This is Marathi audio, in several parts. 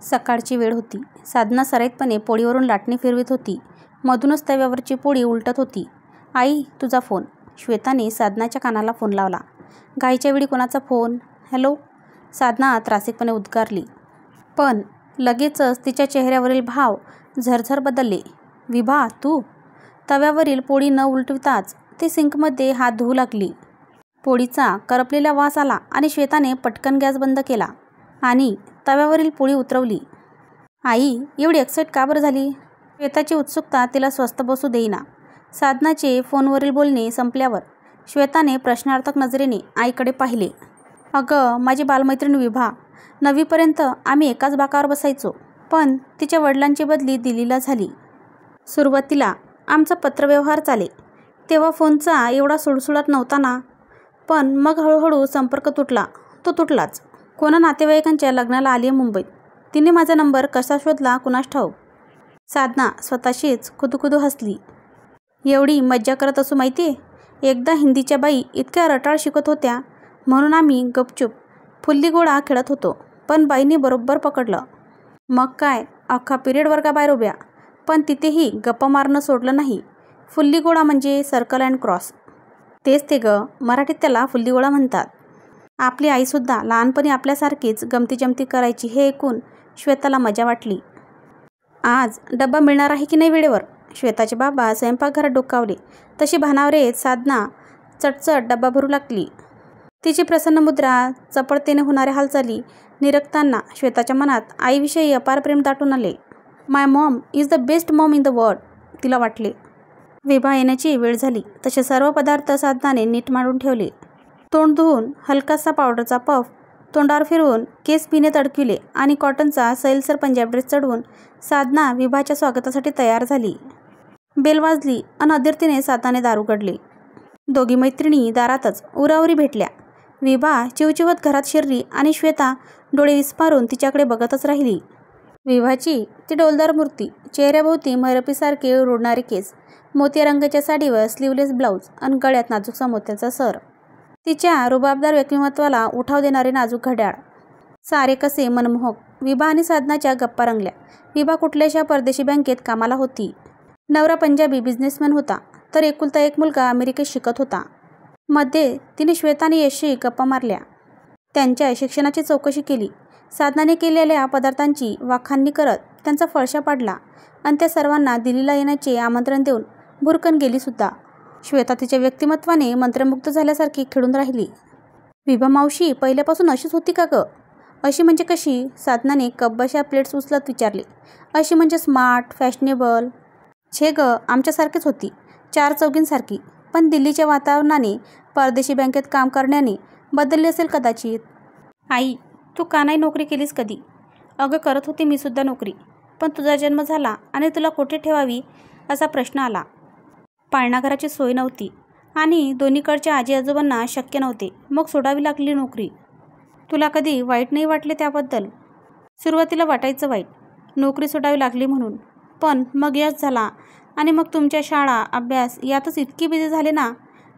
सकाळची वेळ होती. साधना सराईतपणे पोळीवरून लाटणी फिरवीत होती. मधूनच तव्यावरची पोळी उलटत होती. आई, तुझा फोन. श्वेताने साधनाच्या कानाला फोन लावला. घाईच्या वेळी कोणाचा फोन? हॅलो. साधना त्रासिकपणे उद्गारली. पण लगेचच तिच्या चेहऱ्यावरील भाव झरझर बदलले. विभा, तू? तव्यावरील पोळी न उलटविताच ती सिंकमध्ये हात धुवू लागली. पोळीचा करपलेला वास आला आणि श्वेताने पटकन गॅस बंद केला आणि तव्यावरील पोळी उतरवली. आई, एवढी एक्साईट का बरं झाली? श्वेताची उत्सुकता तिला स्वस्थ बसू देईना. साधनाचे फोनवरील बोलणे संपल्यावर श्वेताने प्रश्नार्थक नजरेने आईकडे पाहिले. अगं, माझी बालमैत्रीण विभा. 9वीपर्यंत आम्ही एकाच बाकावर बसायचो. पण तिच्या वडिलांची बदली दिल्लीला झाली. सुरुवातीला आमचा पत्रव्यवहार चाले तेव्हा फोनचा एवढा सुळसुळाट नव्हता ना. पण मग हळूहळू संपर्क तुटला. तो तुटलाच. कोणा नातेवाईकांच्या लग्नाला आली आहे मुंबईत. तिने माझा नंबर कसा शोधला कुणास ठाऊक. साधना स्वतःशीच खुदुखुदू हसली. एवढी मज्जा करत असू माहिती. एकदा हिंदीच्या बाई इतक्या रटाळ शिकत होत्या म्हणून आम्ही गपचूप फुल्लीगोळा खेळत होतो. पण बाईंनी बरोबर पकडलं. मग काय, अख्खा पिरियड वर्गाबाहेर उभ्या. पण तिथेही गप्पा मारणं सोडलं नाही. फुल्लीगोळा म्हणजे सर्कल अँड क्रॉस. तेच ते ग, मराठीत त्याला फुल्लीगोळा म्हणतात. आपली आईसुद्धा लहानपणी आपल्यासारखीच गमतीजमती करायची हे ऐकून श्वेताला मजा वाटली. आज डब्बा मिळणार आहे की नाही वेळेवर? श्वेताचे बाबा स्वयंपाकघरात डोकावले तशी भानावरेत साधना चटचट डब्बा भरू लागली. तिची प्रसन्न मुद्रा, चपळतेने होणाऱ्या हालचाली निरखताना श्वेताच्या मनात आईविषयी अपार प्रेम दाटून आले. My mom is the best mom in the world, तिला वाटले. विभा येण्याची वेळ झाली तसे सर्व पदार्थ साधनाने नीट मांडून ठेवले. तोंड धुवून हलकासा पावडरचा पफ तोंडावर फिरवून केस पिनेत अडकविले आणि कॉटनचा सैलसर पंजाब ड्रेस चढवून साधना विभाच्या स्वागतासाठी तयार झाली. बेल वाजली अन अधीरतेने साधनाने दार उघडले. दोघी मैत्रिणी दारातच उराउरी भेटल्या. विभा चिवचिवत घरात शिरली आणि श्वेता डोळे विस्फारून तिच्याकडे बघतच राहिली. विभाची ती डौलदार मूर्ती, चेहऱ्याभोवती मैरपीसारखे रुळणारे केस, मोतिया रंगाच्या साडीवर स्लीवलेस ब्लाऊज आणि गळ्यात नाजूकसा मोत्याचा सर, तिच्या रुबाबदार व्यक्तिमत्वाला उठाव देणारे नाजूक घड्याळ, सारे कसे मनमोहक. विभा आणि साधनाच्या गप्पा रंगल्या. विभा कुठल्याशा परदेशी बँकेत कामाला होती. नवरा पंजाबी बिझनेसमॅन होता तर एकुलता एक मुलगा अमेरिकेत शिकत होता. मध्ये तिने श्वेता आणि यशशी गप्पा मारल्या. त्यांच्या शिक्षणाची चौकशी केली. साधनाने केलेल्या पदार्थांची वाखाणणी करत त्यांचा फळशा पाडला आणि त्या सर्वांना दिल्लीला येण्याचे आमंत्रण देऊन भुरकन गेलीसुद्धा. श्वेता तिच्या व्यक्तिमत्वाने मंत्रमुग्ध झाल्यासारखी खिळून राहिली. विभा मावशी पहिल्यापासून अशीच होती का ग? अशी म्हणजे कशी? साधनाने कब्बशा प्लेट्स उचलत विचारले. अशी म्हणजे स्मार्ट, फॅशनेबल. छे ग, आमच्यासारखीच होती, 4 चौघींसारखी. पण दिल्लीच्या वातावरणाने, परदेशी बँकेत काम करण्याने बदलली असेल कदाचित. आई, तू का नाही नोकरी केलीस कधी? अगं, करत होती मी सुद्धा नोकरी. पण तुझा जन्म झाला आणि तुला कुठे ठेवावी असा प्रश्न आला. पाळणाघराची सोय नव्हती आणि दोन्हीकडच्या आजी आजोबांना शक्य नव्हते. मग सोडावी लागली नोकरी. तुला कधी वाईट नाही वाटले त्याबद्दल? सुरुवातीला वाटायचं वाईट, नोकरी सोडावी लागली म्हणून. पण मग यश झाला आणि मग तुमच्या शाळा, अभ्यास यातच इतकी बिझी झाले ना.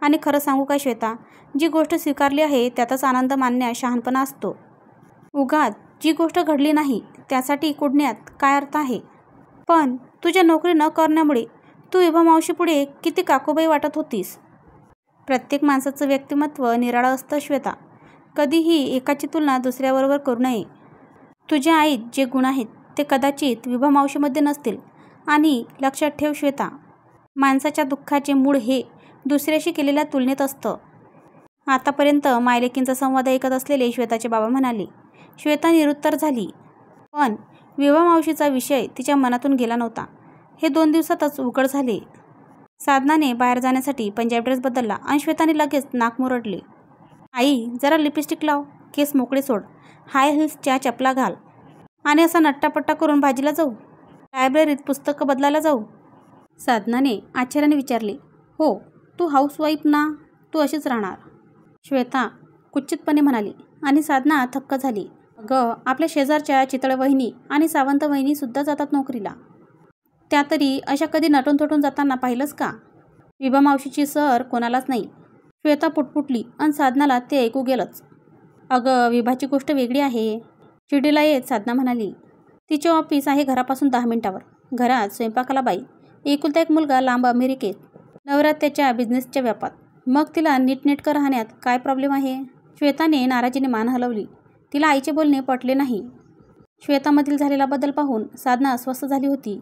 आणि खरं सांगू काय श्वेता, जी गोष्ट स्वीकारली आहे त्यातच आनंद मानण्यात शहाणपणा असतो. उगाच जी गोष्ट घडली नाही त्यासाठी कुढण्यात काय अर्थ आहे? पण तुझ्या नोकरी न करण्यामुळे तू विभा मावशीपुढे किती काकूबाई वाटत होतीस. प्रत्येक माणसाचं व्यक्तिमत्व निराळं असतं श्वेता. कधीही एकाची तुलना दुसऱ्याबरोबर करू नये. तुझ्या आईत जे गुण आहेत ते कदाचित विभा मावशीमध्ये नसतील. आणि लक्षात ठेव श्वेता, माणसाच्या दुःखाचे मूळ हे दुसऱ्याशी केलेल्या तुलनेत असतं. आतापर्यंत मायलेकींचा संवाद ऐकत असलेले श्वेताचे बाबा म्हणाले. श्वेता निरुत्तर झाली. पण विभा मावशीचा विषय तिच्या मनातून गेला नव्हता. हे 2 दिवसातच उघड झाले. साधनाने बाहेर जाण्यासाठी पंजाब ड्रेस बदलला आणि श्वेताने लगेच नाक मुरडले. आई, जरा लिपस्टिक लाव, केस मोकळे सोड, हाय हिल्सच्या चपला घाल आणि असा नट्टापट्टा करून भाजीला जाऊ, लायब्ररीत पुस्तकं बदलायला जाऊ? साधनाने आश्चर्याने विचारले. हो, तू हाऊसवाईफ ना, तू अशीच राहणार, श्वेता कुचितपणे म्हणाली. आणि साधना थक्क झाली. अगं, आपल्या शेजारच्या चितळ वहिनी आणि सावंत वहिनीसुद्धा जातात नोकरीला. त्या तरी अशा कधी नटून थटून जाताना पाहिलंस का? विभा मावशीची सर कोणालाच नाही. श्वेता पुटपुटली आणि साधनाला ते ऐकू गेलंच. अगं, विभाची गोष्ट वेगळी आहे, चिडीला येत साधना म्हणाली. तिचे ऑफिस आहे घरापासून 10 मिनिटावर. घरात स्वयंपाकाला बाई, एकुलता एक मुलगा लांब अमेरिकेत, नवरा त्याच्या बिझनेसच्या व्यापात. मग तिला नीटनेटकं राहण्यात काय प्रॉब्लेम आहे? श्वेताने नाराजीने मान हलवली. तिला आईचे बोलणे पटले नाही. श्वेतामधील झालेला बदल पाहून साधना अस्वस्थ झाली होती.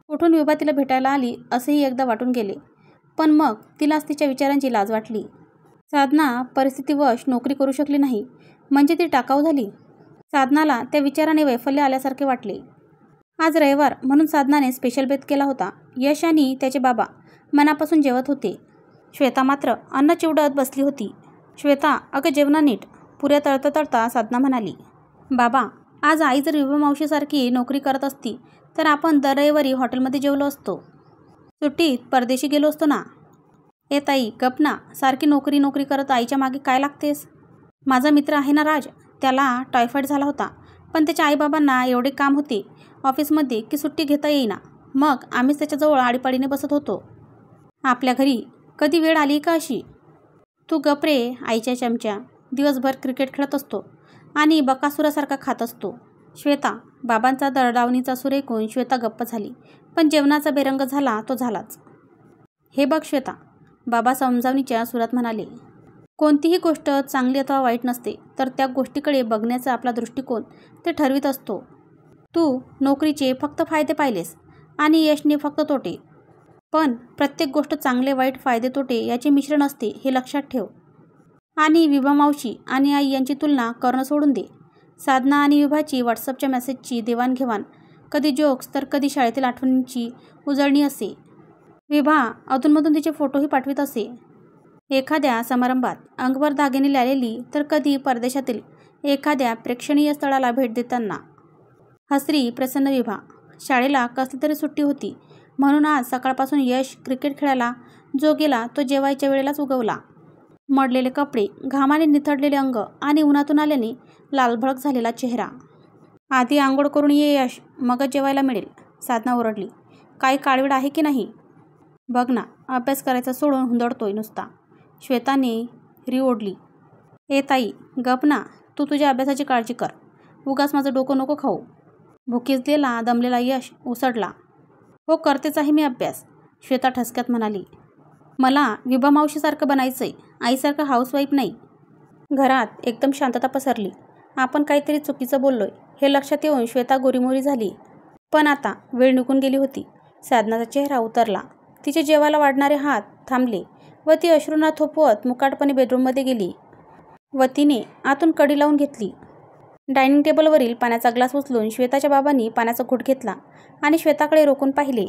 कुठून विभा तिला भेटायला आली असेही एकदा वाटून गेले. पण मग तिलाच तिच्या विचारांची लाज वाटली. साधना परिस्थितीवश नोकरी करू शकली नाही म्हणजे ती टाकाऊ झाली. साधनाला त्या विचाराने वैफल्य आल्यासारखे वाटले. आज रविवार म्हणून साधनाने स्पेशल बेत केला होता. यश आणि त्याचे बाबा मनापासून जेवत होते. श्वेता मात्र अन्न चिवडत बसली होती. श्वेता, अगं जेवणा नीट, पुऱ्या तळता तळता साधना म्हणाली. बाबा, आज आई जर विभा मावशीसारखी नोकरी करत असती तर आपण दर रविवारी हॉटेलमध्ये जेवलो असतो. सुट्टीत परदेशी गेलो असतो ना. ए ताई, गप ना. सारखी नोकरी नोकरी करत आईच्या मागे काय लागतेस? माझा मित्र आहे ना राज, त्याला टायफॉईड झाला होता. पण त्याच्या आईबाबांना एवढे काम होते ऑफिसमध्ये की सुट्टी घेता येईना. मग आम्हीच त्याच्याजवळ आडीपाडीने बसत होतो. आपल्या घरी कधी वेळ आली का अशी? तू गप रे आईच्या चमच्या. दिवसभर क्रिकेट खेळत असतो आणि बकासुरासारखा खात असतो. श्वेता, बाबांचा दरडावणीचा सूर ऐकून श्वेता गप्प झाली. पण जेवणाचा बेरंग झाला तो झालाच. हे बघ श्वेता, बाबा समजावणीच्या सुरात म्हणाले. कोणतीही गोष्ट चांगली अथवा वाईट नसते, तर त्या गोष्टीकडे बघण्याचा आपला दृष्टिकोन ते ठरवित असतो. तू नोकरीचे फक्त फायदे पाहिलेस आणि यशने फक्त तोटे. पण प्रत्येक गोष्ट चांगले वाईट फायदे तोटे याचे मिश्रण असते हे लक्षात ठेव. आणि विभा मावशी आणि आई यांची तुलना करणं सोडून दे. साधना आणि विभाची व्हॉट्सअपच्या मेसेजची देवाणघेवाण कधी जोक्स तर कधी शाळेतील आठवणींची उजळणी असे. विभा अधूनमधून तिचे फोटोही पाठवित असे. एखाद्या समारंभात अंगभर दागिने लावलेली तर कधी परदेशातील एखाद्या प्रेक्षणीय स्थळाला भेट देताना. हसरी प्रसन्न विभा. शाळेला कसली तरी सुट्टी होती म्हणून आज सकाळपासून यश क्रिकेट खेळायला जो गेला तो जेवायच्या वेळेलाच उगवला. मडलेले कपडे, घामाने निथळलेले अंग आणि उन्हातून आल्याने लालभडक झालेला चेहरा. आधी आंघोळ करून ये यश, मगच जेवायला मिळेल. साधना ओरडली. काही काळवेळ आहे की नाही? बघ ना, अभ्यास करायचा सोडून हुंदडतोय नुसता. श्वेताने री ओढली. ए ताई, गप ना. तू तुझ्या अभ्यासाची काळजी कर. उगाच माझं डोकं नको खाऊ. भुकीजलेला दमलेला यश उसडला. हो, करतेच आहे मी अभ्यास, श्वेता ठसक्यात म्हणाली. मला विभा मावशीसारखं बनायचंय, आईसारखं हाऊसवाईफ नाही. घरात एकदम शांतता पसरली. आपण काहीतरी चुकीचं बोललोय हे लक्षात येऊन श्वेता गोरीमोरी झाली. पण आता वेळ निघून गेली होती. साधनाचा चेहरा उतरला. तिचे जेवायला वाढणारे हात थांबले व ती अश्रूंना थोपवत मुकाटपणे बेडरूममध्ये गेली व तिने आतून कडी लावून घेतली. डायनिंग टेबलवरील पाण्याचा ग्लास उचलून श्वेताच्या बाबांनी पाण्याचा घोट घेतला आणि श्वेताकडे रोखून पाहिले.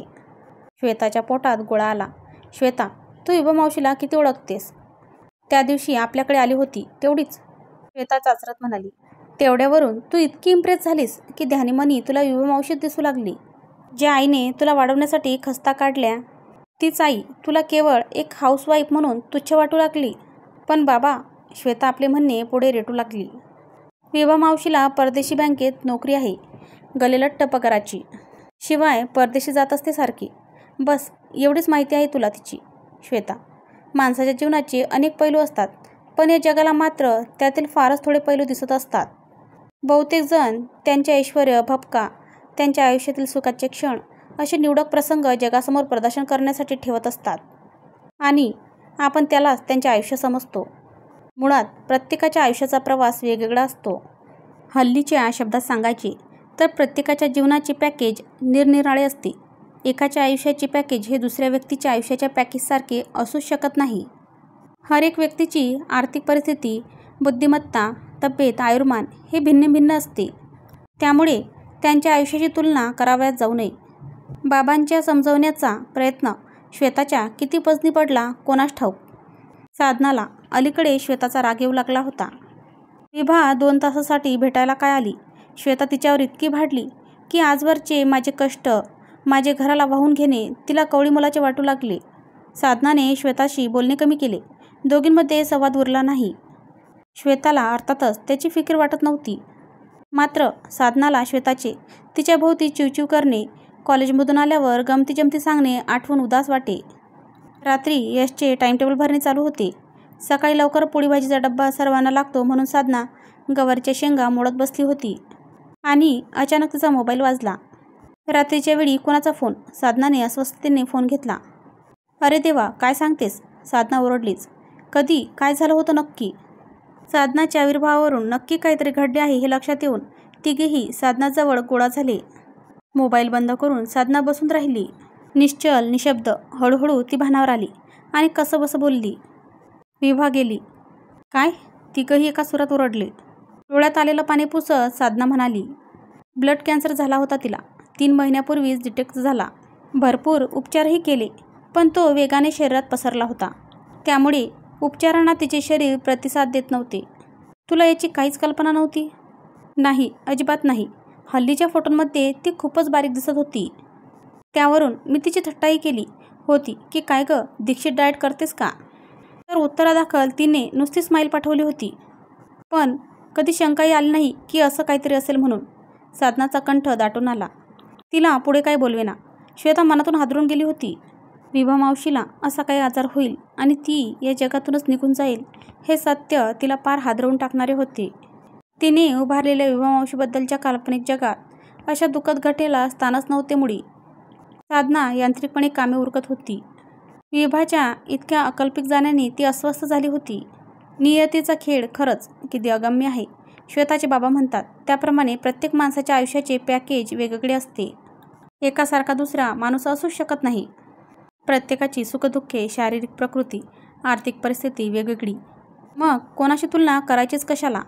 श्वेताच्या पोटात गोळा आला. श्वेता, तू विभा मावशीला किती ओळखतेस? त्या दिवशी आपल्याकडे आली होती तेवढीच, श्वेता चाचरत म्हणाली. तेवढ्यावरून तू इतकी इम्प्रेस झालीस की ध्यानीमनी तुला विभा मावशीच दिसू लागली. ज्या आईने तुला वाढवण्यासाठी खस्ता काढल्या तीच आई तुला केवळ एक हाऊसवाईफ म्हणून तुच्छ वाटू लागली. पण बाबा, श्वेता आपले म्हणणे पुढे रेटू लागली. विभा मावशीला परदेशी बँकेत नोकरी आहे, गलेलट्ट पगाराची. शिवाय परदेशी जात असते सारखी. बस एवढीच माहिती आहे तुला तिची. श्वेता, माणसाच्या जीवनाचे अनेक पैलू असतात, पण या जगाला मात्र त्यातील फारच थोडे पैलू दिसत असतात. बहुतेक जण त्यांचे ऐश्वर्य, भपका, त्यांच्या आयुष्यातील सुखाचे क्षण असे निवडक प्रसंग जगासमोर प्रदर्शन करण्यासाठी ठेवत असतात आणि आपण त्यालाच त्यांचे आयुष्य समजतो. मुळात प्रत्येकाच्या आयुष्याचा प्रवास वेगवेगळा असतो. हल्लीच्या शब्दात सांगायचे तर प्रत्येकाच्या जीवनाचे पॅकेज निरनिराळे असते. एकाच्या आयुष्याचे पॅकेज हे दुसऱ्या व्यक्तीच्या आयुष्याच्या पॅकेजसारखे असूच शकत नाही. हर एक व्यक्तीची आर्थिक परिस्थिती, बुद्धिमत्ता, तब्येत, आयुर्मान हे भिन्न भिन्न असते. त्यामुळे त्यांच्या आयुष्याची तुलना करावयास जाऊ नये. बाबांच्या समजवण्याचा प्रयत्न श्वेताच्या किती पजनी पडला कोणास ठाऊक. साधनाला अलीकडे श्वेताचा राग येऊ लागला होता. विभा 2 तासासाठी भेटायला काय आली? श्वेता तिच्यावर इतकी भांडली की आजवरचे माझे कष्ट, माझे घराला वाहून घेणे तिला कवळी मुलाचे वाटू लागले. साधनाने श्वेताशी बोलणे कमी केले. दोघींमध्ये संवाद उरला नाही. श्वेताला अर्थातच त्याची फिकीर वाटत नव्हती. मात्र साधनाला श्वेताचे तिच्याभोवती चिवचिव करणे, कॉलेजमधून आल्यावर गमती जमती सांगणे आठवून उदास वाटे. रात्री यशचे टाईमटेबल भरणे चालू होते. सकाळी लवकर पोळी भाजीचा डब्बा सर्वांना लागतो म्हणून साधना गवारीच्या शेंगा मोडत बसली होती. आणि अचानक तिचा मोबाईल वाजला. रात्रीच्या वेळी कोणाचा फोन? साधनाने अस्वस्थतेने फोन घेतला. अरे देवा, काय सांगतेस? साधना ओरडलीच. कधी? काय झालं होतं नक्की? साधनाच्या आविर्भावावरून नक्की काहीतरी घडले आहे हे लक्षात येऊन तिघेही साधनाजवळ गोळा झाले. मोबाईल बंद करून साधना बसून राहिली. निश्चल, निशब्द. हळूहळू ती भानावर आली आणि कसंबसं बोलली. विभा गेली. काय? तिघंही एका सुरात ओरडले. डोळ्यात आलेलं पाणी पुसत साधना म्हणाली, ब्लड कॅन्सर झाला होता तिला. 3 महिन्यापूर्वीच डिटेक्ट झाला. भरपूर उपचारही केले, पण तो वेगाने शरीरात पसरला होता. त्यामुळे उपचारांना तिचे शरीर प्रतिसाद देत नव्हते. तुला याची काहीच कल्पना नव्हती? नाही, अजिबात नाही. हल्लीच्या फोटोंमध्ये ती खूपच बारीक दिसत होती. त्यावरून मी तिची थट्टाही केली होती की काय गं, दीक्षित डाएट करतेस का? तर उत्तरादाखल तिने नुसती स्माईल पाठवली होती. पण कधी शंकाही आली नाही की असं काहीतरी असेल म्हणून. साधनाचा कंठ दाटून आला. तिला पुढे काय बोलवेना. श्वेता मनातून हादरून गेली होती. विभा मावशीला असा काही आजार होईल आणि ती या जगातूनच निघून जाईल हे सत्य तिला पार हादरवून टाकणारे होते. तिने उभारलेल्या विभा मावशीबद्दलच्या काल्पनिक जगात अशा दुःखद घटनेला स्थानच नव्हते मुळी. साधना यांत्रिकपणे कामे उरकत होती. विभाच्या इतक्या अकल्पित जाण्याने ती अस्वस्थ झाली होती. नियतीचा खेळ खरंच किती अगम्य आहे. श्वेताचे बाबा म्हणतात त्याप्रमाणे प्रत्येक माणसाच्या आयुष्याचे पॅकेज वेगवेगळे असते. एकासारखा दुसरा माणूस असूच शकत नाही. प्रत्येकाची सुखदुःखे, शारीरिक प्रकृती, आर्थिक परिस्थिती वेगवेगळी. मग कोणाशी तुलना करायचीच कशाला?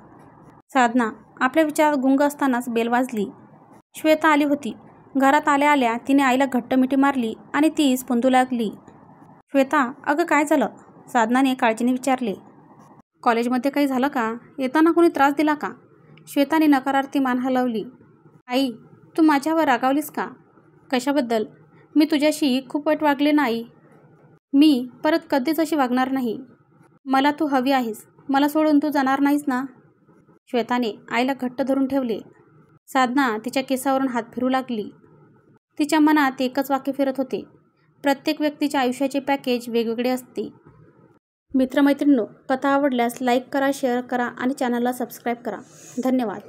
साधना आपल्या विचारात गुंग असतानाच बेल वाजली. श्वेता आली होती. घरात आल्या आल्या तिने आईला घट्ट मिठी मारली आणि ती स्फुंदू लागली. श्वेता, अगं काय झालं? साधनाने काळजीने विचारले. कॉलेजमध्ये काही झालं का? येताना कोणी त्रास दिला का? श्वेताने नकारार्थी मान हलवली. आई, तू माझ्यावर रागावलीस का? कशाबद्दल? मी तुझ्याशी खूप वाईट वागले ना आई. मी परत कधीच अशी वागणार नाही. मला तू हवी आहेस. मला सोडून तू जाणार नाहीस ना? श्वेताने आईला घट्ट धरून ठेवले. साधना तिच्या केसावरून हात फिरू लागली. तिच्या मनात एकच वाक्य फिरत होते, प्रत्येक व्यक्तीच्या आयुष्याचे पॅकेज वेगवेगळे असते. मित्रमैत्रिणींनो, कथा आवडल्यास लाईक करा, शेअर करा आणि चॅनलला सबस्क्राईब करा. धन्यवाद.